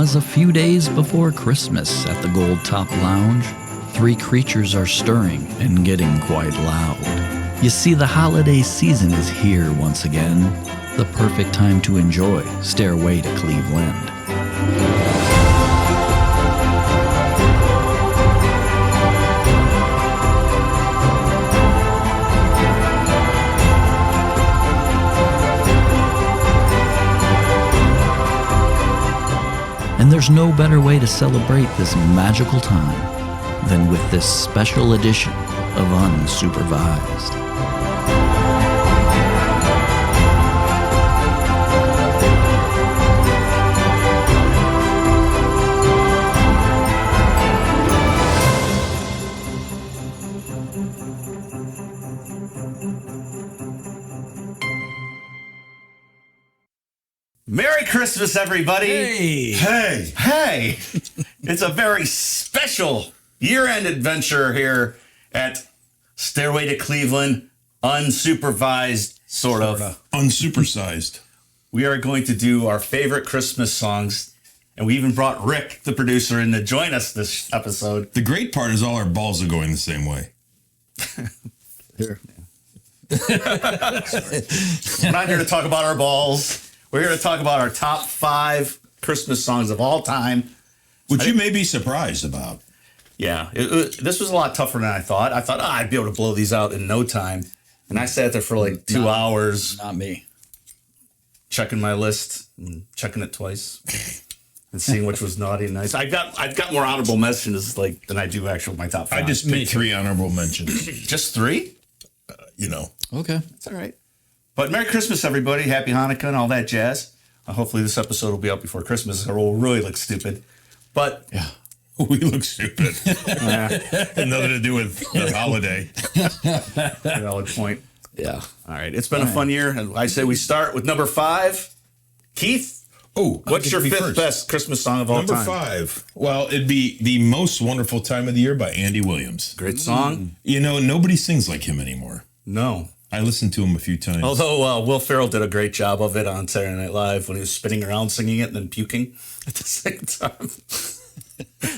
was a few days before Christmas at the Gold Top Lounge, three creatures are stirring and getting quite loud. You see, the holiday season is here once again, the perfect time to enjoy Stairway to Cleveland. And there's no better way to celebrate this magical time than with this special edition of Unsupervised. Merry Christmas, everybody. Hey! It's a very special year-end adventure here at Stairway to Cleveland, unsupervised, sort of. Unsupersized. We are going to do our favorite Christmas songs, and we even brought Rick, the producer, in to join us this episode. The great part is all our balls are going the same way. Here. We're not here to talk about our balls. We're here to talk about our top 5 Christmas songs of all time. Which you may be surprised about. Yeah, this was a lot tougher than I thought. I thought, I'd be able to blow these out in no time. And I sat there for like 2 hours. Not me. Checking my list and checking it twice and seeing which was naughty and nice. I've got more honorable mentions than I do actually my top 5. I just picked 3 honorable mentions. Just 3? Okay. It's all right. But Merry Christmas, everybody. Happy Hanukkah and all that jazz. Hopefully this episode will be out before Christmas or we'll really look stupid. But yeah, we look stupid. Had nothing to do with the holiday. Valid point. Yeah. All right. It's been a fun year. And I say we start with number 5. Keith? Oh, what's your 5th best Christmas song of all time? Number 5. Well, it'd be The Most Wonderful Time of the Year by Andy Williams. Great song. Nobody sings like him anymore. No. I listened to him a few times. Although Will Ferrell did a great job of it on Saturday Night Live when he was spinning around singing it and then puking at the same time.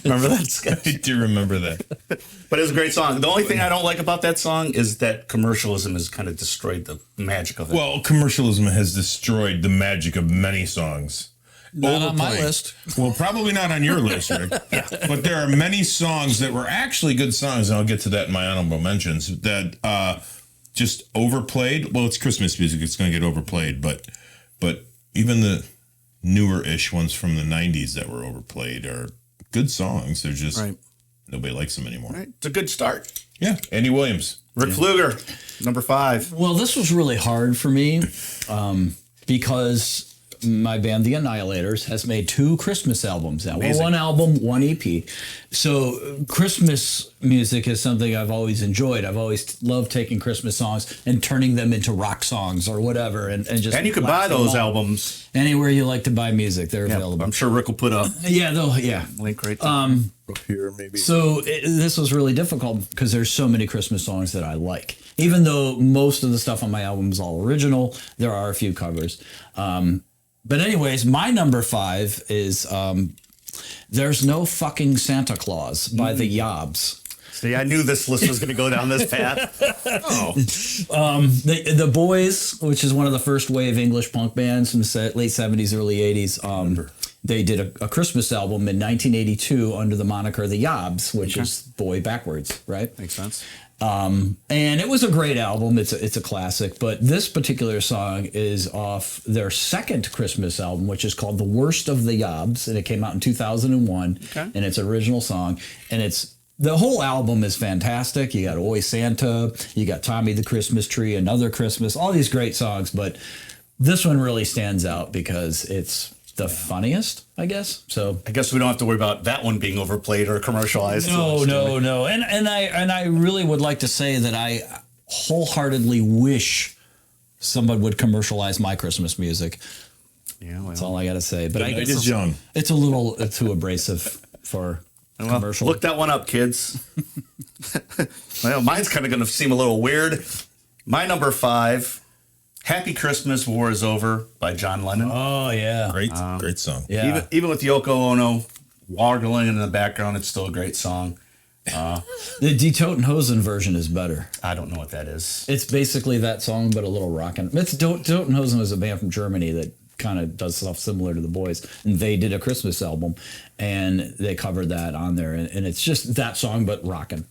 Remember that sketch? I do remember that. But it was a great song. The only thing I don't like about that song is that commercialism has kind of destroyed the magic of it. Well, commercialism has destroyed the magic of many songs. Not on my list. Well, probably not on your list, Rick. Yeah. But there are many songs that were actually good songs, and I'll get to that in my honorable mentions, that just overplayed. Well, it's Christmas music. It's going to get overplayed. But even the newer-ish ones from the 90s that were overplayed are good songs. They're just, nobody likes them anymore. Right. It's a good start. Yeah. Andy Williams. Rick Fluger, number 5. Well, this was really hard for me because my band, The Annihilators, has made 2 Christmas albums now. Well, 1 album, 1 EP. So Christmas music is something I've always enjoyed. I've always loved taking Christmas songs and turning them into rock songs or whatever. And you can buy those albums. Anywhere you like to buy music, they're available. I'm sure Rick will put a link right there. Up here, maybe. So this was really difficult because there's so many Christmas songs that I like. Even though most of the stuff on my album is all original, there are a few covers. But anyways, my number 5 is There's No Fucking Santa Claus by the Yobs. See, I knew this list was going to go down this path. The Boys, which is one of the first wave English punk bands from the late 70s, early 80s, they did a Christmas album in 1982 under the moniker The Yobs, which is boy backwards, right? Makes sense. And it was a great album. It's a classic. But this particular song is off their second Christmas album, which is called The Worst of the Yobs, and it came out in 2001. And it's an original song, and the whole album is fantastic. You got Oi Santa, you got Tommy the Christmas Tree, Another Christmas, all these great songs. But this one really stands out because it's the funniest, I guess. So I guess we don't have to worry about that one being overplayed or commercialized. No. And I really would like to say that I wholeheartly wish someone would commercialize my Christmas music. Yeah, well, that's all I got to say. But I guess it's young. It's a little too abrasive for commercial. Look that one up, kids. Well, mine's kind of going to seem a little weird. My number 5 Happy Christmas, War is Over by John Lennon. Oh yeah. Great song. Yeah. Even with Yoko Ono wargling in the background, it's still a great song. The Die Toten Hosen version is better. I don't know what that is. It's basically that song, but a little rockin'. It's Toten Hosen was a band from Germany that kind of does stuff similar to the Boys, and they did a Christmas album, and they covered that on there, and it's just that song but rockin'.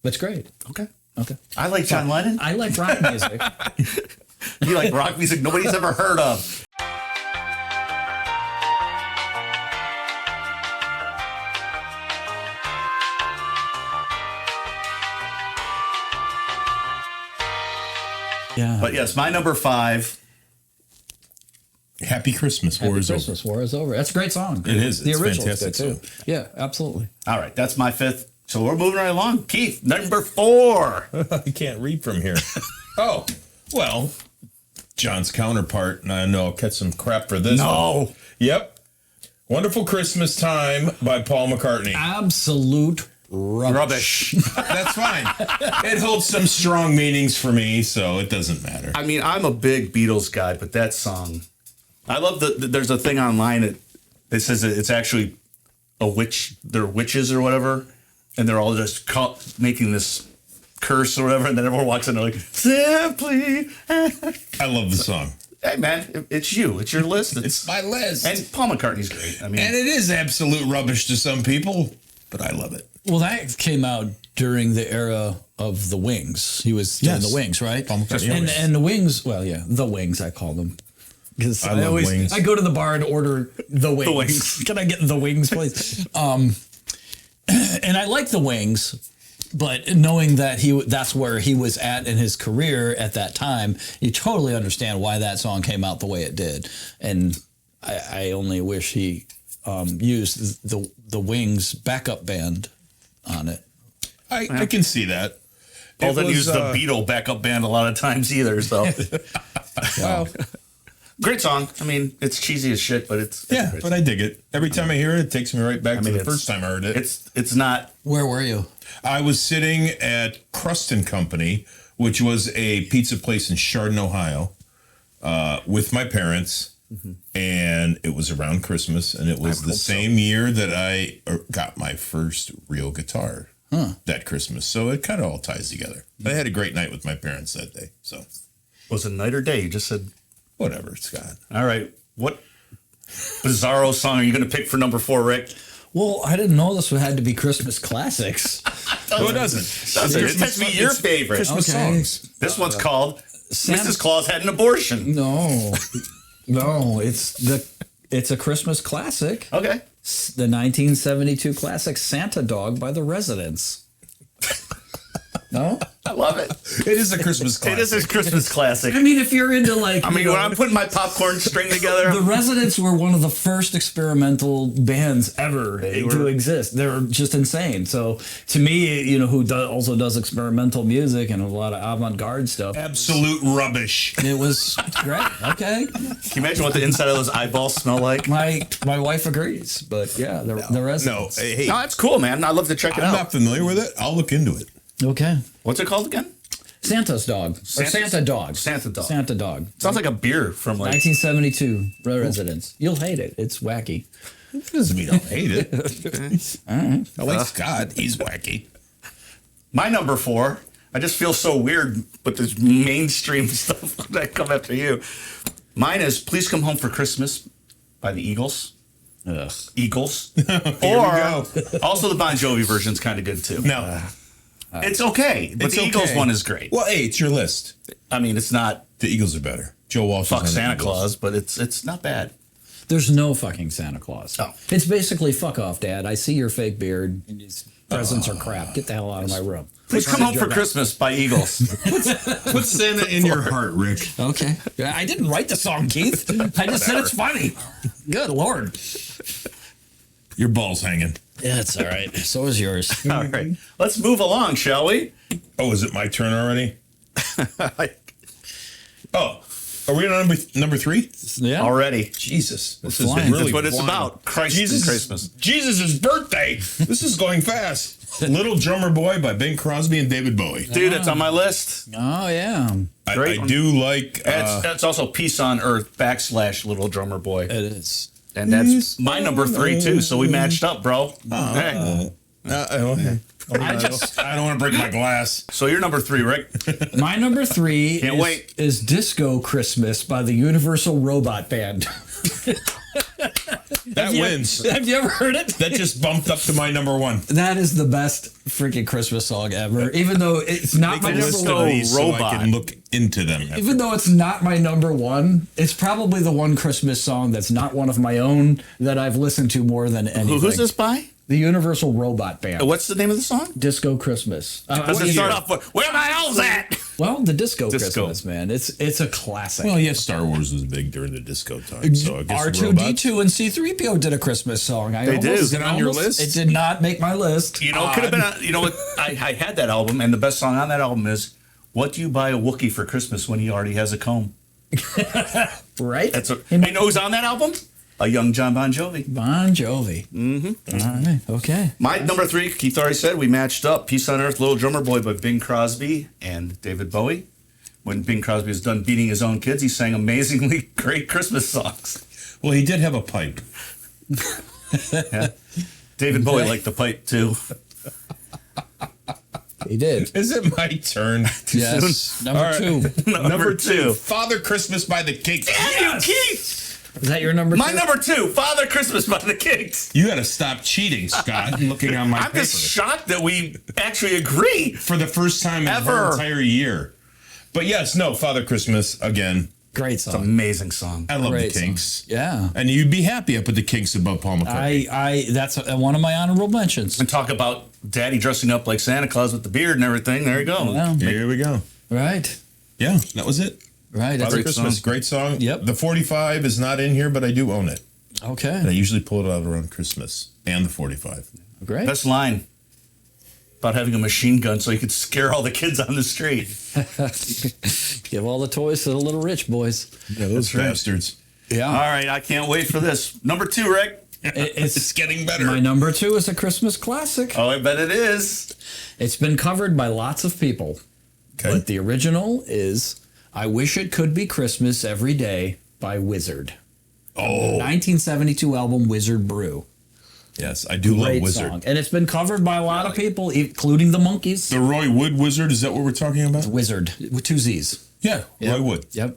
That's great. Okay. Okay. I like John Lennon. I like rock music. You like rock music nobody's ever heard of. Yeah. But yes, my number 5. Happy Christmas, War is Over. Christmas War is Over. That's a great song. It is. The It's original fantastic too. song. Yeah, absolutely. All right, that's my 5th. So we're moving right along. Keith, number 4. I can't read from here. Oh, well, John's counterpart, and I know I'll catch some crap for this. No. Yep. Wonderful Christmas Time by Paul McCartney. Absolute rubbish. That's fine. It holds some strong meanings for me, so it doesn't matter. I mean, I'm a big Beatles guy, but that song, I love there's a thing online that says that it's actually a witch, they're witches or whatever, and they're all just making this curse or whatever, and then everyone walks in and they're like, simply. I love the song. Hey, man, it's you. It's your list. It's my list. And Paul McCartney's great. I mean, And it is absolute rubbish to some people, but I love it. Well, that came out during the era of the Wings. He was doing Yes. the Wings, right? Paul McCartney. And the Wings, well, yeah, the Wings, I call them. Because I love wings. I go to the bar and order the Wings. Wings. Can I get the Wings, please? And I like the Wings, but knowing that that's where he was at in his career at that time, you totally understand why that song came out the way it did. And I only wish he used the Wings backup band on it. I can see that. Paul It didn't was, use the Beatle backup band a lot of times either, so. Well, Great song. I mean, it's cheesy as shit, but it's a yeah, great but song. I dig it. Every time I hear it, it takes me right back to mean, the it's- first time I heard it. It's not. Where were you? I was sitting at Crust and Company, which was a pizza place in Chardon, Ohio, with my parents, and it was around Christmas, and it was the same year that I got my first real guitar that Christmas. So it kind of all ties together. I had a great night with my parents that day. So Was it night or day? You just said. whatever, Scott. All right. What bizarro song are you going to pick for number 4, Rick? Well, I didn't know this had to be Christmas classics. No, it doesn't. It has to be your favorite. Christmas Okay. songs. This one's called Santa- Mrs. Claus Had an Abortion. No, it's a Christmas classic. Okay. The 1972 classic Santa Dog by the Residents. No? I love it. It is a Christmas classic. It is a Christmas classic. I mean, if you're into like... I mean, when I'm putting my popcorn string together, The Residents were one of the first experimental bands ever to exist. They were just insane. So to me, who also does experimental music and a lot of avant-garde stuff, Absolute rubbish. it was great. Okay. can you imagine what the inside of those eyeballs smell like? My wife agrees, but yeah, the No, Residents. hey, No, that's cool, man. I'd love to check it I'm out. not familiar with it. I'll look into it. Okay. What's it called again? Santa's Dog. Or Santa Dog. Santa Dog. Santa Dog. Sounds like a beer from like. 1972 Residents. You'll hate it. It's wacky. It doesn't mean I hate it. I like Scott. He's wacky. My number 4. I just feel so weird with this mainstream stuff that come after you. Mine is "Please Come Home for Christmas" by the Eagles. Ugh. Eagles. we Or go. also the Bon Jovi version's kind of good too. No. It's okay, but It's the Eagles okay. one is great. Well, hey, it's your list. I mean, it's not The Eagles are better. Joe Walsh. fuck is on the Santa Eagles. Claus, but it's not bad. There's no fucking Santa Claus. Oh. It's basically fuck off, Dad. I see your fake beard. And these presents are crap. Get the hell out of my room. Please Come Home for Christmas by Eagles. Put Santa in your heart, Rick. Okay. I didn't write the song, Keith. I just said it's funny. Good Lord. Your ball's hanging. Yeah, it's all right. So is yours. All right, let's move along, shall we? Oh, is it my turn already? Oh, Are we on number 3? Yeah. Already. Jesus, this We're is flying. really That's what it's flying. about. Christ and Christmas. Jesus' birthday. This is going fast. Little Drummer Boy by Bing Crosby and David Bowie. Dude, it's on my list. Oh, yeah. I Great one. do like. That's also Peace on Earth / Little Drummer Boy. It is. And that's my number 3, too. So we matched up, bro. Hey. I don't want to break my glass. So you're number 3, Rick. My number 3 Can't wait. is Disco Christmas by the Universal Robot Band. That wins. Have you ever heard it? That just bumped up to my number 1. That is the best freaking Christmas song ever. Even though it's not my Make a number list of one. these so I Robot. can look into them. Even though it's not my number one, it's probably the one Christmas song that's not one of my own that I've listened to more than anything. Who's this by? The Universal Robot Band. What's the name of the song? Disco Christmas. Does it start off with, where my elves at? Well, the Disco Disco. Christmas, man. It's a classic. Well, yes, Star Wars was big during the disco time. So I guess R2D2 and C3PO did a Christmas song. They did. Is it on your list? It did not make my list. You know, it could have been, you know what? I had that album, and the best song on that album is, What Do You Buy a Wookiee for Christmas When He Already Has a Comb? Right? That's what, and you know who's on that album? A young John Bon Jovi. Bon Jovi. Mm-hmm. All right. Okay. My number 3, Keith already said, we matched up. Peace on Earth, Little Drummer Boy by Bing Crosby and David Bowie. When Bing Crosby was done beating his own kids, he sang amazingly great Christmas songs. Well, he did have a pipe. Yeah. David Bowie liked the pipe, too. He did. Is it my turn? Yes. Number All right. 2. Number 2. Father Christmas by the Kinks. Damn you, Keith! Is that your number 2? My number 2, Father Christmas by the Kinks. You got to stop cheating, Scott. I'm looking on my I'm paper. just shocked that we actually agree. For the first time in Ever. the entire year. But yes, no, Father Christmas, again. Great It's an song. amazing song. I love Great the Kinks. Yeah. And you'd be happy I put the Kinks above Paul McCartney. That's one of my honorable mentions. And talk about Daddy dressing up like Santa Claus with the beard and everything. There you go. Yeah. Here we go. Right. Yeah, that was it. Right. Father great Christmas, song. great song. Yep. The 45 is not in here, but I do own it. And I Okay. usually pull it out around Christmas and the 45. Great. Best line about having a machine gun so you could scare all the kids on the street. Give all the toys to the little rich boys. Yeah, those right. bastards. Yeah. All right, I can't wait for this. Number 2, Rick. It's getting better. My number 2 is a Christmas classic. Oh, I bet it is. It's been covered by lots of people. Okay. But the original is I Wish It Could Be Christmas Every Day by Wizard. Oh, 1972 album Wizard Brew. yes, I do love Great Wizard. song. And it's been covered by a lot of people, including the Monkees. The Roy Wood Wizard, is that what we're talking about? Wizard with 2 Z's. Yeah, Yep. Roy Wood. Yep.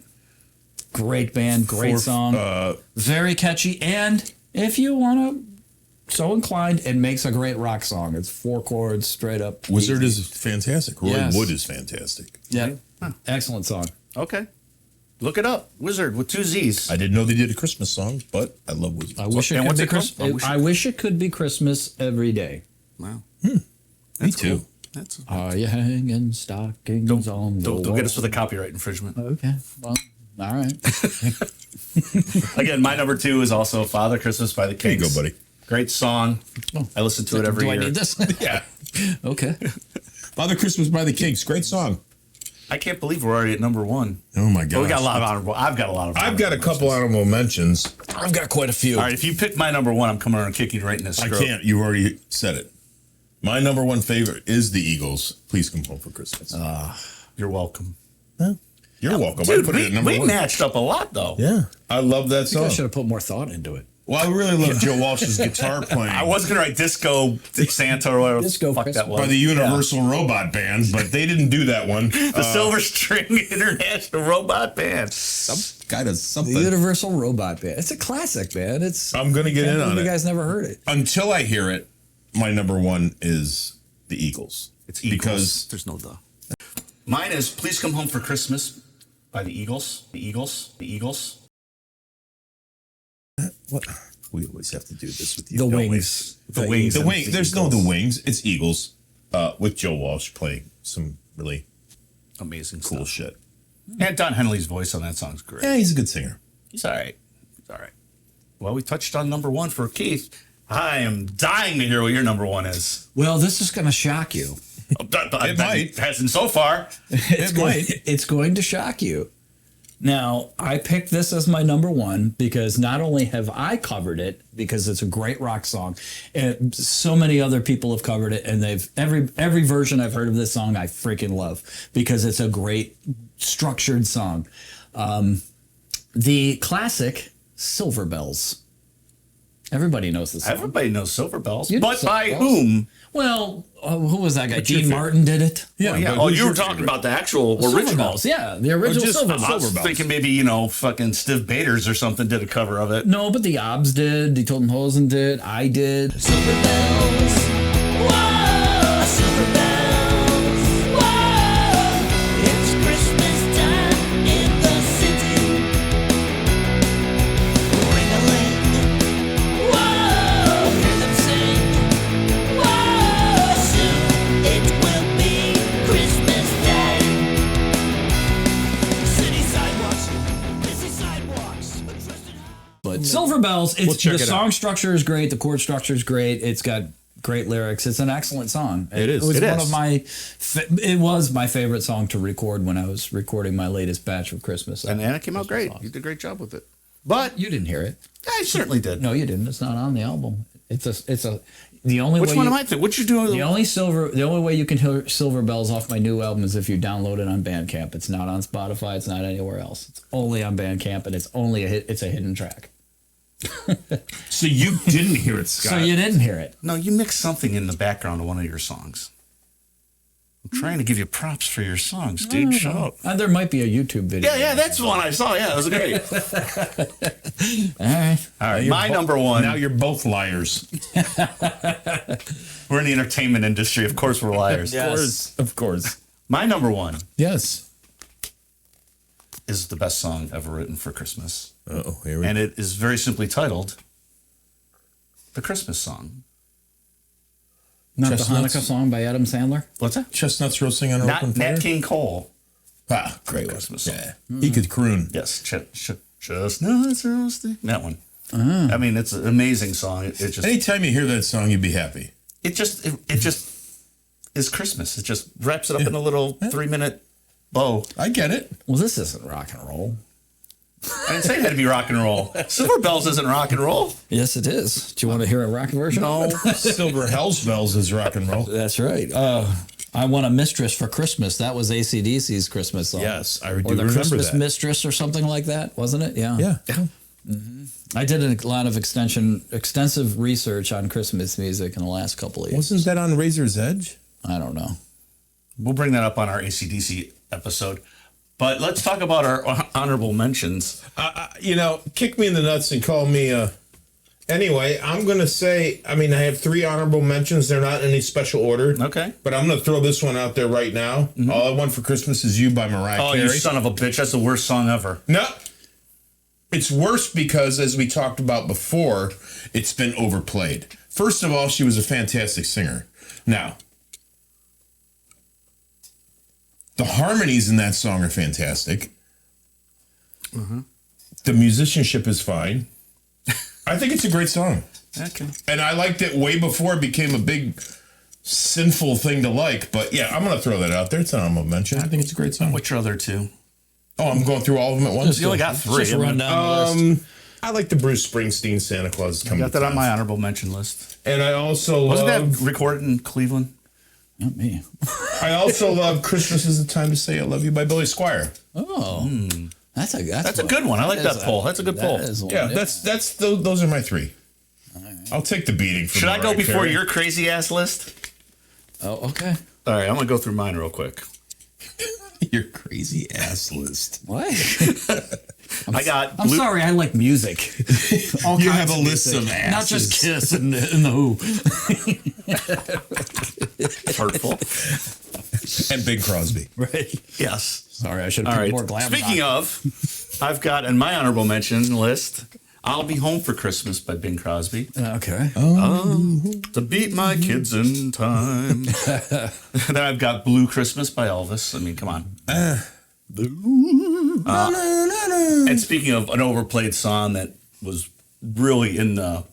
Great band, great song. Very catchy. And if you want to, so inclined, it makes a great rock song. It's 4 chords straight up. Wizard easy. is fantastic. Roy Yes. Wood is fantastic. Yep. Excellent song. Okay. Look it up. Wizard with 2 Z's. I didn't know they did a Christmas song, but I love Wizard. I wish it And could what's be it called? Christmas. I wish it could be Christmas every day. Wow. Me too. Cool. That's Are you hanging stockings on the Don't wall? get us with a copyright infringement. Okay. Well, all right. Again, my number 2 is also Father Christmas by the There you Kinks. go, buddy. Great song. I listen to it every Do year. I need this? Yeah. Okay. Father Christmas by the Kinks. Great song. I can't believe we're already at number 1. Oh my god. But we got a lot of honorable. I've got a lot of. I've got a couple honorable mentions. I've got quite a few. All right, if you pick my number 1, I'm coming around and kicking you right in the I scrotum. can't. You already said it. My number 1 favorite is the Eagles. Please come home for Christmas. You're welcome. You're welcome. Dude, I put it at number we 1. matched up a lot though. Yeah. I love that I song. should have put more thought into it. Well, I really love Joe Walsh's guitar playing. I was gonna write Disco Santa or whatever Disco the fuck Christmas. that was. by the Universal Robot Band, but they didn't do that one. The Silver String International Robot Band. Some kind of The something. Universal Robot Band. It's a classic, man. It's. I'm gonna get Can't in on believe it. You guys never heard it. Until I hear it, my number 1 is the Eagles. It's Eagles. Because There's no duh. Mine is Please Come Home for Christmas by the Eagles. The Eagles. The Eagles. what we always have to do this with you. The don't we? Wings. The Wings. The and wing. There's no Eagles. the Wings. It's Eagles. With Joe Walsh playing some really Amazing cool stuff. shit. And Don Henley's voice on that song's great. Yeah, he's a good singer. He's all right. He's all right. Well, we touched on number 1 for Keith. I am dying to hear what your number 1 is. Well, this is going to shock you. It might. hasn't so far. It's It going. might. It's going to shock you. Now, I picked this as my number one because not only have I covered it because it's a great rock song, and so many other people have covered it, and they've every version I've heard of this song I freaking love because it's a great structured song. The classic Silver Bells. Everybody knows this song. Everybody knows Silver Bells, You know but Silver by Bells? whom? Well, who was that guy? What's your Dean favorite? Martin did it. Yeah. Yeah. but Oh, who's you were your talking favorite? about the actual Silver original. Bells, yeah, the original just- Silver I Bells. I was Bells. thinking maybe, you know, fucking Steve Baders or something did a cover of it. No, but the Obs did. Die Toten Hosen did. I did. Silver bells, whoa, silver bells, whoa. It's Christmas time in the city. Ring-a-ling, whoa, hear them sing, whoa. Soon it will be Christmas Day. City sidewalks, busy sidewalks, a trusted house. But Silver Bells, it's, check the it song out. structure is great. The chord structure is great. It's got great lyrics. It's an excellent song. It is. It was It one is. of my. It was my favorite song to record when I was recording my latest batch of Christmas. And it came out great. You did a great job with it. But You didn't hear it. I certainly did. No, you didn't. It's not on the album. It's a. The only Which way one you, am I thinking? What you doing? The only way you can hear Silver Bells off my new album is if you download it on Bandcamp. It's not on Spotify. It's not anywhere else. It's only on Bandcamp, and it's only a hit. It's a hidden track. So you didn't hear it, Scott. So you didn't hear it. No, you mixed something in the background of one of your songs. I'm trying to give you props for your songs, dude. Shut up. There might be a YouTube video. Yeah, that's the one I saw. Yeah, it was great. All right. All right, my number one. Now you're both liars. We're in the entertainment industry. Of course, we're liars. Yes. Of course. My number one Yes. is the best song ever written for Christmas. Oh, here we And it is very simply titled The Christmas Song. Not Chestnuts? the Hanukkah song by Adam Sandler. What's that? Chestnuts roasting on an open Not fire. Nat King Cole. Ah, great one. Christmas song. Yeah. He could croon. Yes, chestnuts roasting. That one. I mean, it's an amazing song. It just Anytime you hear that song, you'd be happy. it just is Christmas. It just wraps it up in a little 3-minute bow. I get it. Well, this isn't rock and roll. I didn't say it had to be rock and roll. Silver Bells isn't rock and roll. Yes, it is. Do you want to hear a rock version? No. Silver Hell's Bells is rock and roll. That's right. I Want a Mistress for Christmas. That was AC/DC's Christmas song. Yes, I do Or the remember Christmas that. Mistress or something like that, wasn't it? Yeah. Yeah. I did a lot of extensive research on Christmas music in the last couple of years. Wasn't that on Razor's Edge? I don't know. We'll bring that up on our AC/DC episode. But let's talk about our honorable mentions. Kick me in the nuts and call me. Anyway, I'm going to say, I mean, I have 3 honorable mentions. They're not in any special order. Okay. But I'm going to throw this one out there right now. All I Want for Christmas Is You by Mariah Oh, Carey. you son of a bitch. That's the worst song ever. No. It's worse because, as we talked about before, it's been overplayed. First of all, she was a fantastic singer. Now, the harmonies in that song are fantastic. The musicianship is fine. I think it's a great song. Okay. And I liked it way before it became a big sinful thing to like. But yeah, I'm going to throw that out there. It's an honorable mention. I think it's a great song. What's your other 2? Oh, I'm going through all of them at once. You only got 3. Just run down the list. I like the Bruce Springsteen Santa Claus is Coming Got that to on Town. my honorable mention list. And I also Wasn't love, that recorded in Cleveland? Not me. I also love Christmas is the Time to Say I Love You by Billy Squire. Oh, that's a good one. I like that poll. That's a good poll. Yeah, those are my 3. I'll take the beating. Should I go before your crazy ass list? Oh, okay. All right, I'm gonna go through mine real quick. your crazy ass list? What? I got. I'm sorry. I like music. All You kinds have a of list music. of asses. Not just Kiss and the Who. Hurtful. And Bing Crosby. Right. Yes. Sorry, I should All have right. picked more glam. Speaking of, I've got in my honorable mention list. I'll Be Home for Christmas by Bing Crosby. Okay. To beat my kids in time. Then I've got Blue Christmas by Elvis. I mean, come on. And speaking of an overplayed song that was really in the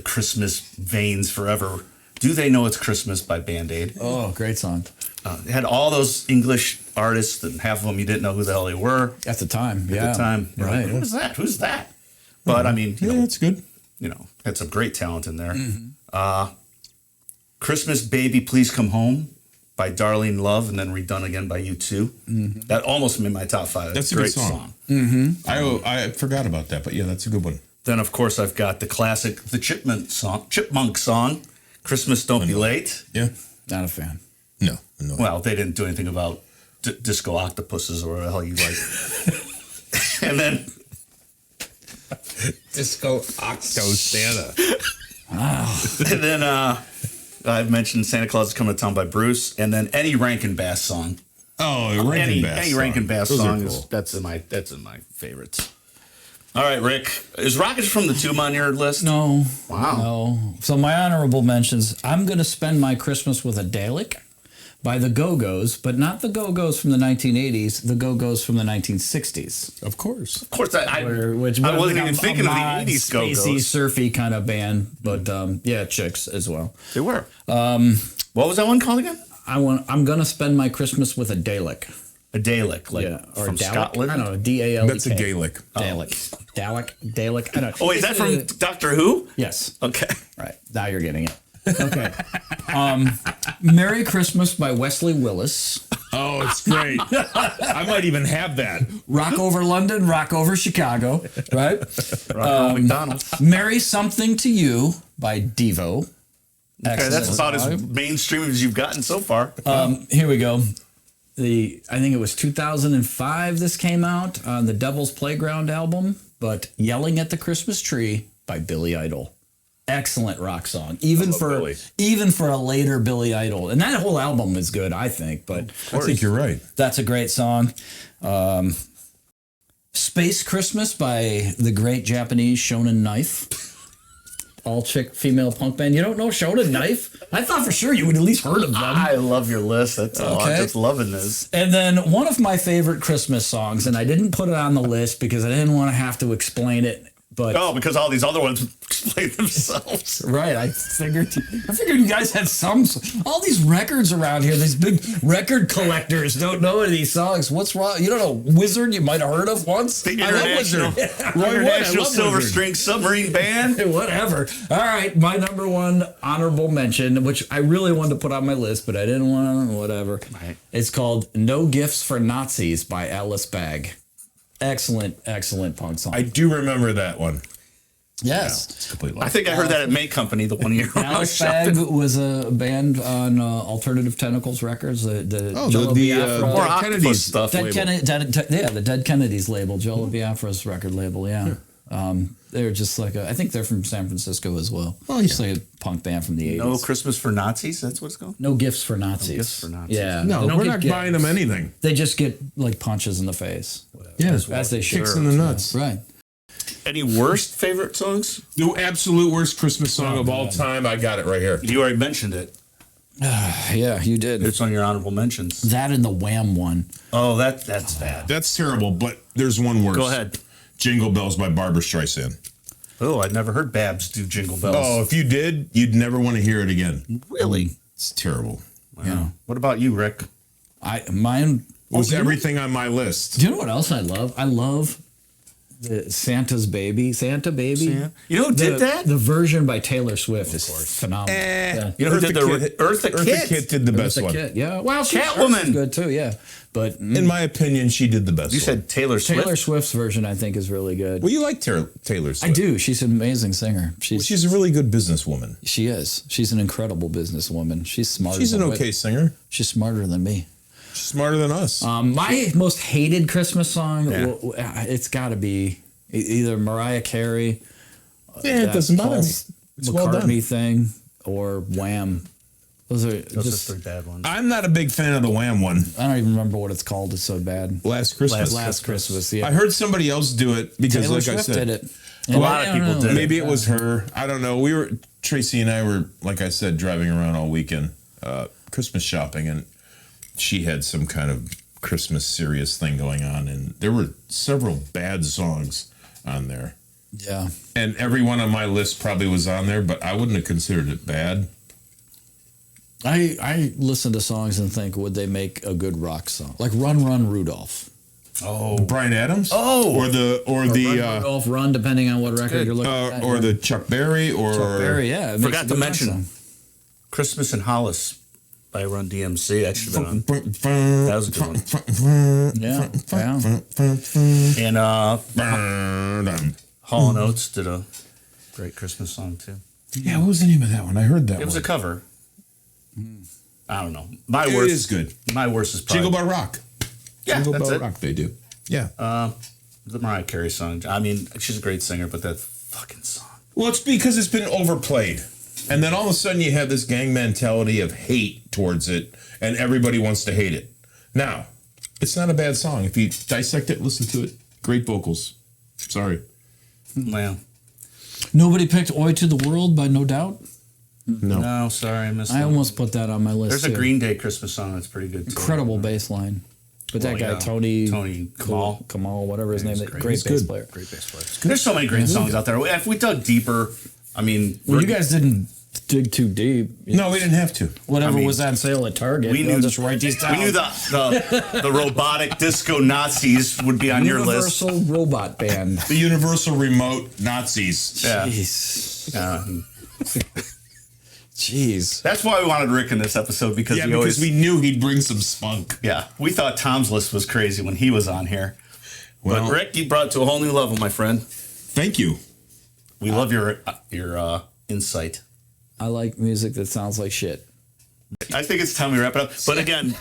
Christmas veins forever, Do They Know It's Christmas by Band-Aid. Oh, great song. It had all those English artists, and half of them you didn't know who the hell they were At the time, at the time. You're Right. like, who's that? Who's that? But I mean, Yeah, that's good. had some great talent in there. Christmas Baby Please Come Home by Darlene Love, and then redone again by U2. That almost made my top 5. That's a good song. I forgot about that, but yeah, that's a good one. Then, of course, I've got the classic, the Chipmunk song, Christmas Don't Be Late. Yeah. Not a fan. No. Well, they didn't do anything about disco octopuses or whatever the hell you like. And then Disco Octo Santa. and then I've mentioned Santa Claus is Coming to Town by Bruce, and then any Rankin Bass song. Oh, Rankin Bass. Any Rankin Bass Those are song cool. that's in my favorites. All right, Rick, is Rockets from the Tomb on your list? No. Wow. No. So my honorable mentions, I'm going to spend my Christmas with a Dalek by the Go-Go's, but not the Go-Go's from the 1980s, the Go-Go's from the 1960s. Of course. Of course, I Which wasn't was even thinking of the mod, 80s spacey, Go-Go's. surfy kind of band, but yeah, chicks as well. They were. What was that one called again? I'm going to spend my Christmas with a Dalek. A Dalek, like Or from Dalek? Scotland? I don't know, D-A-L-E-K. That's a Gaelic. Dalek. I don't know. Oh, is that from Doctor Who? Yes. Okay. Right. Now you're getting it. Okay. Merry Christmas by Wesley Willis. Oh, it's great. I might even have that. Rock Over London, Rock Over Chicago. Right? Ronald McDonald. Marry Something to You by Devo. Okay, that's Excellent. about as mainstream as you've gotten so far. Here we go. I think it was 2005 this came out on the Devil's Playground album, but Yelling at the Christmas Tree by Billy Idol. Excellent rock song, even for a later Billy Idol. And that whole album is good, I think, but I think you're right. that's a great song. Space Christmas by the great Japanese Shonen Knife. All chick female punk band. You don't know Shonen Knife? I thought for sure you would at least heard of them. I love your list. That's a lot. Okay. That's loving this. And then one of my favorite Christmas songs, and I didn't put it on the list because I didn't want to have to explain it. But Oh, because all these other ones explain themselves. right, I figured you guys had all these records around here. These big record collectors don't know any of these songs. What's wrong? You don't know Wizard? You might have heard of once. The I love International, Wizard. International love Silver Wizard. String Submarine Band. Whatever. All right, my number one honorable mention, which I really wanted to put on my list, but I didn't want to. Whatever. Right. It's called "No Gifts for Nazis" by Alice Bag. Excellent punk song. I do remember that one. yes. It's completely. I think I heard that at May Company the one year when I was Alice Bag shopping. was a band on Alternative Tentacles Records. The Jello the Biafra. More Kennedys Octopus stuff. Dead label. Kennedy, the Dead Kennedys label, Jello Biafra's record label. Yeah, they're just like I think they're from San Francisco as well. Oh, yeah. Just like a punk band from the 80s. No Christmas for Nazis. That's what it's called. No gifts for Nazis. gifts for Nazis. Yeah, No, they don't we're get not gifts. buying them anything. They just get like punches in the face. Yeah, as they should. kicks in the nuts. Right. Any worst favorite songs? The absolute worst Christmas song of all time. I got it right here. You already mentioned it. Yeah, you did. It's on your honorable mentions. That and the Wham one. Oh, that's bad. That's terrible, but there's one worse. Go ahead. Jingle Bells by Barbra Streisand. Oh, I'd never heard Babs do Jingle Bells. Oh, if you did, you'd never want to hear it again. really? It's terrible. Yeah. What about you, Rick? Mine It was you know- everything on my list. Do you know what else I love? I love the Santa's Baby. Santa Baby. Yeah. You know who did that? The version by Taylor Swift is phenomenal. Yeah. You know who did the Eartha Kitt? Kitt did the best Eartha one. Kitt, yeah. Well, Catwoman. Catwoman's good too, yeah. But In my opinion, she did the best You one. said Taylor Swift. Taylor Swift's version, I think, is really good. Well, you like Taylor Swift. I do. She's an amazing singer. She's a really good businesswoman. She is. She's an incredible businesswoman. She's smarter. She's an than okay singer. She's smarter than me. She's smarter than us. My most hated Christmas song, Yeah. it's got to be either Mariah Carey, Yeah, it that doesn't bother Paul me. It's well done. McCartney thing, or Wham. Those are Those just. are three bad ones. I'm not a big fan of the Wham one. I don't even remember what it's called. It's so bad. Last Christmas. Last Christmas. Yeah. I heard somebody else do it because, Taylor like Swift I said, did it. A lot of people did it. maybe it was her. I don't know. Tracy and I were, like I said, driving around all weekend, Christmas shopping, and she had some kind of Christmas serious thing going on, and there were several bad songs on there. Yeah. And every one on my list probably was on there, but I wouldn't have considered it bad. I listen to songs and think, would they make a good rock song? Like Run Run Rudolph. Oh, Brian Adams. Oh. or the Run Rudolph, Run, depending on what record you're looking at. or the Chuck Berry or Chuck Berry, yeah. it makes a forgot to good rock mention song. Christmas in Hollis by Run DMC. That should have been on. That was a good one. Yeah. And Hall and Oates did a great Christmas song too. Yeah, what was the name of that one? I heard that It was one. a cover. I don't know. It worst is good. My worst is probably Jingle Bell Rock. Yeah, Jingle that's Bell it. Rock, they do. Yeah. The Mariah Carey song. I mean, she's a great singer, but that fucking song. Well, it's because it's been overplayed. And then all of a sudden you have this gang mentality of hate towards it, and everybody wants to hate it. Now, it's not a bad song. If you dissect it, listen to it. Great vocals. Sorry. Well, Nobody picked Oi to the World by No Doubt. No. no, sorry, I missed I that. almost put that on my list. There's a too. Green Day Christmas song that's pretty good too. Incredible bass line. But that Well, guy, yeah. Tony Kamal, whatever his name is, he's great. great He's bass good. player. Great bass player. There's so many great songs out there. If we dug deeper, I mean, Well, you guys didn't dig too deep. No, we didn't have to. Whatever I mean, was on sale at Target, we we'll knew- just write these down. we knew the robotic disco Nazis would be on your list. Universal Robot Band. The Universal Remote Nazis. Yeah. Jeez. Jeez. That's why we wanted Rick in this episode because Yeah, he because always. we knew he'd bring some spunk. Yeah, we thought Tom's list was crazy when he was on here. Well, But Rick, you brought it to a whole new level, my friend. thank you. We love your insight. I like music that sounds like shit. I think it's time we wrap it up. But again,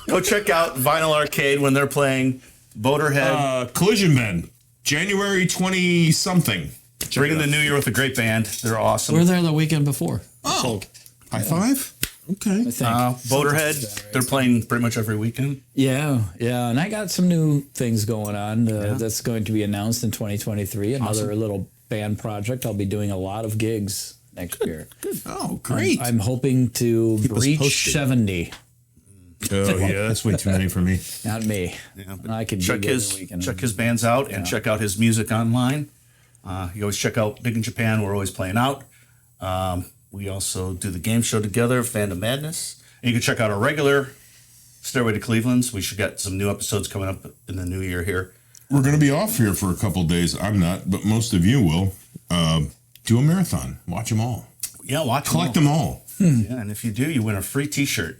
go check out Vinyl Arcade when they're playing Boaterhead. Collision Men, January 20-something. Bringing the new year with a great band. They're awesome. We were there the weekend before. Oh, high five? Okay. I think. Boaterhead, they're playing pretty much every weekend. Yeah. And I got some new things going on that's going to be announced in 2023. Another little band project. I'll be doing a lot of gigs next year. Oh, great. I'm hoping to Keep us reach posted. 70. Oh, yeah, that's way too many for me. Not me. Yeah, but I could check dig his every weekend. check his bands out and check out his music online. You always check out Big in Japan. We're always playing out. We also do the game show together, Fandom Madness. And you can check out our regular Stairway to Cleveland's. We should get some new episodes coming up in the new year here. We're going to be off here for a couple days. I'm not, but most of you will. Do a marathon. Watch them all. Yeah, watch Collect them all. Yeah, and if you do, you win a free T-shirt.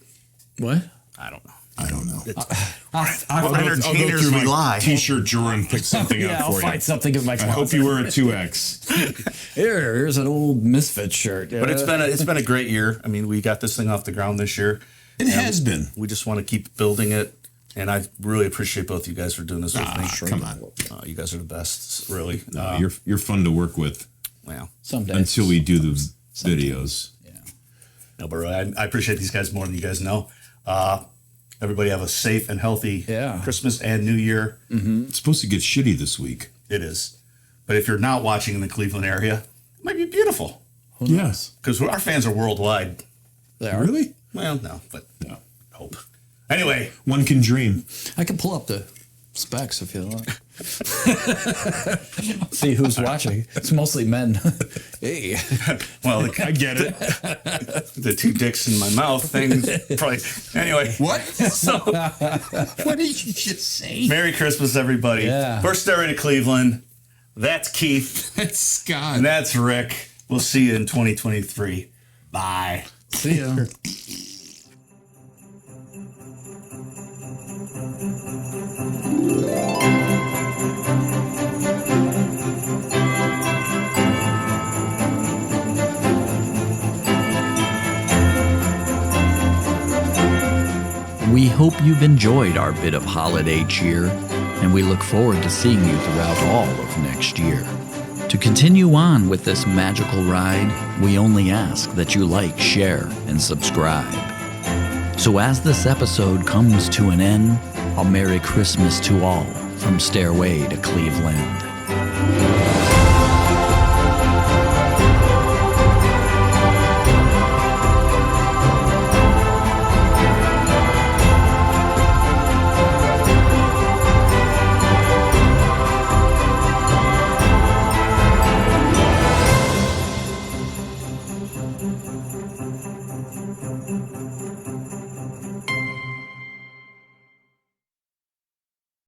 What? I don't know. I don't know. I'll Entertainers we lie. T-shirt drawer and pick something yeah, out I'll for find you. something in my I closet. hope you wear a 2X. Here's an old Misfit shirt. But it's been a great year. I mean, we got this thing off the ground this year. It has been. We just want to keep building it, and I really appreciate both you guys for doing this with me. Come on. You guys are the best, really. You're fun to work with Wow. Someday. until we do the videos. No, but really, I appreciate these guys more than you guys know. Everybody have a safe and healthy Christmas and New Year. It's supposed to get shitty this week. It is. But if you're not watching in the Cleveland area, it might be beautiful Yes. because our fans are worldwide. They are. Really? Well, no, but hope. Anyway, One can dream. I can pull up the specs if you like. See who's watching. It's mostly men. Hey. well, I get it. the two dicks in my mouth thing. Probably. Anyway. What? So, What did you just say? Merry Christmas, everybody. Yeah. First Stairway to Cleveland. That's Keith. That's Scott. And that's Rick. We'll see you in 2023. Bye. See ya. We hope you've enjoyed our bit of holiday cheer, and we look forward to seeing you throughout all of next year. To continue on with this magical ride, we only ask that you like, share, and subscribe. So as this episode comes to an end, a Merry Christmas to all from Stairway to Cleveland.